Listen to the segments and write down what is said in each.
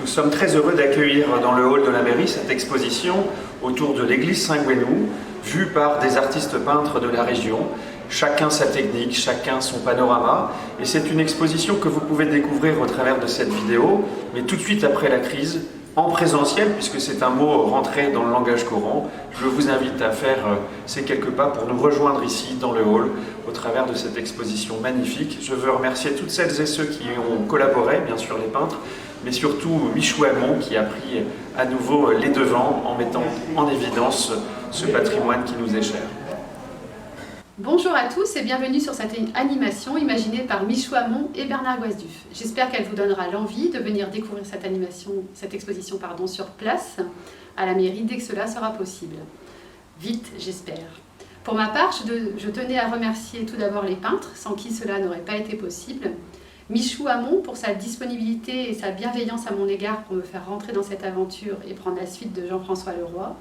sommes très heureux d'accueillir dans le hall de la mairie cette exposition autour de l'église Saint-Gouenou, vue par des artistes peintres de la région, chacun sa technique, chacun son panorama. Et c'est une exposition que vous pouvez découvrir au travers de cette vidéo, mais tout de suite après la crise, en présentiel, puisque c'est un mot rentré dans le langage courant. Je vous invite à faire ces quelques pas pour nous rejoindre ici dans le hall au travers de cette exposition magnifique. Je veux remercier toutes celles et ceux qui ont collaboré, bien sûr les peintres, mais surtout Michou Hamon qui a pris à nouveau les devants en mettant en évidence ce patrimoine qui nous est cher. Bonjour à tous et bienvenue sur cette animation imaginée par Michou Hamon et Bernard Goisduf. J'espère qu'elle vous donnera l'envie de venir découvrir cette exposition sur place à la mairie dès que cela sera possible. Vite, j'espère. Pour ma part, je tenais à remercier tout d'abord les peintres, sans qui cela n'aurait pas été possible. Michou Hamon pour sa disponibilité et sa bienveillance à mon égard pour me faire rentrer dans cette aventure et prendre la suite de Jean-François Leroy.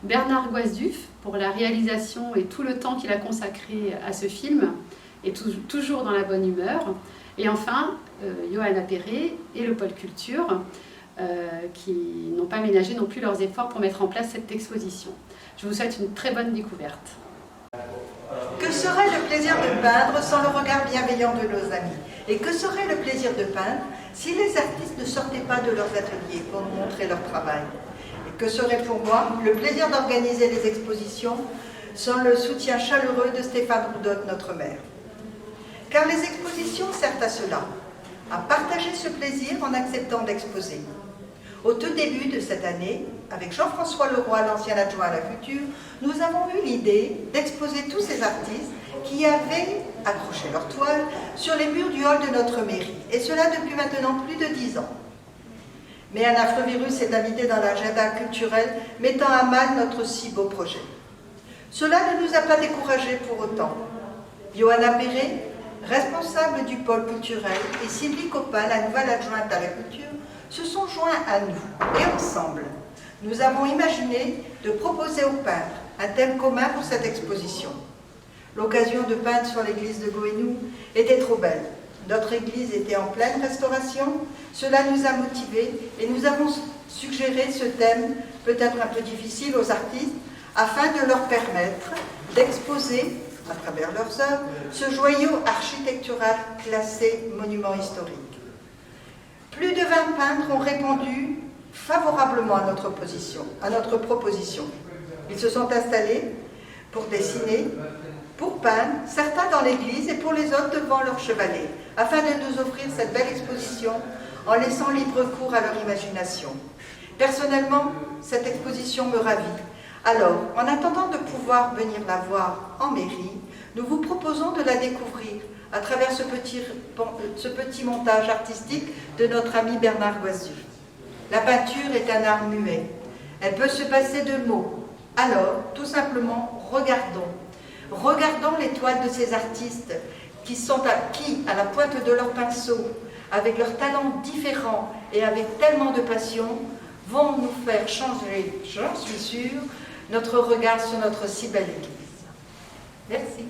Bernard Goisduf pour la réalisation et tout le temps qu'il a consacré à ce film, et toujours dans la bonne humeur. Et enfin, Johanna Perret et le pôle culture, qui n'ont pas ménagé non plus leurs efforts pour mettre en place cette exposition. Je vous souhaite une très bonne découverte. Que serait le plaisir de peindre sans le regard bienveillant de nos amis? Et que serait le plaisir de peindre si les artistes ne sortaient pas de leurs ateliers pour nous montrer leur travail? Que serait pour moi le plaisir d'organiser les expositions sans le soutien chaleureux de Stéphane Roudotte, notre maire? Car les expositions servent à cela, à partager ce plaisir en acceptant d'exposer. Au tout début de cette année, avec Jean-François Leroy, l'ancien adjoint à la culture, nous avons eu l'idée d'exposer tous ces artistes qui avaient accroché leur toile sur les murs du hall de notre mairie, et cela depuis maintenant plus de 10 ans. Mais un affreux virus est invité dans l'agenda culturel, mettant à mal notre si beau projet. Cela ne nous a pas découragés pour autant. Johanna Perret, responsable du pôle culturel, et Sylvie Copin, la nouvelle adjointe à la culture, se sont joints à nous. Et ensemble, nous avons imaginé de proposer aux peintres un thème commun pour cette exposition. L'occasion de peindre sur l'église de Gouenou était trop belle. Notre église était en pleine restauration, cela nous a motivés et nous avons suggéré ce thème, peut-être un peu difficile aux artistes, afin de leur permettre d'exposer, à travers leurs œuvres, ce joyau architectural classé monument historique. Plus de 20 peintres ont répondu favorablement à notre proposition. Ils se sont installés pour dessiner, pour peindre, certains dans l'église et pour les autres devant leur chevalet, afin de nous offrir cette belle exposition en laissant libre cours à leur imagination. Personnellement, cette exposition me ravit. Alors, en attendant de pouvoir venir la voir en mairie, nous vous proposons de la découvrir à travers ce petit montage artistique de notre ami Bernard Goisduf. La peinture est un art muet. Elle peut se passer de mots. Alors, tout simplement, regardons les toiles de ces artistes qui, à la pointe de leur pinceau, avec leurs talents différents et avec tellement de passion, vont nous faire changer, j'en suis sûre, notre regard sur notre si belle église. Merci.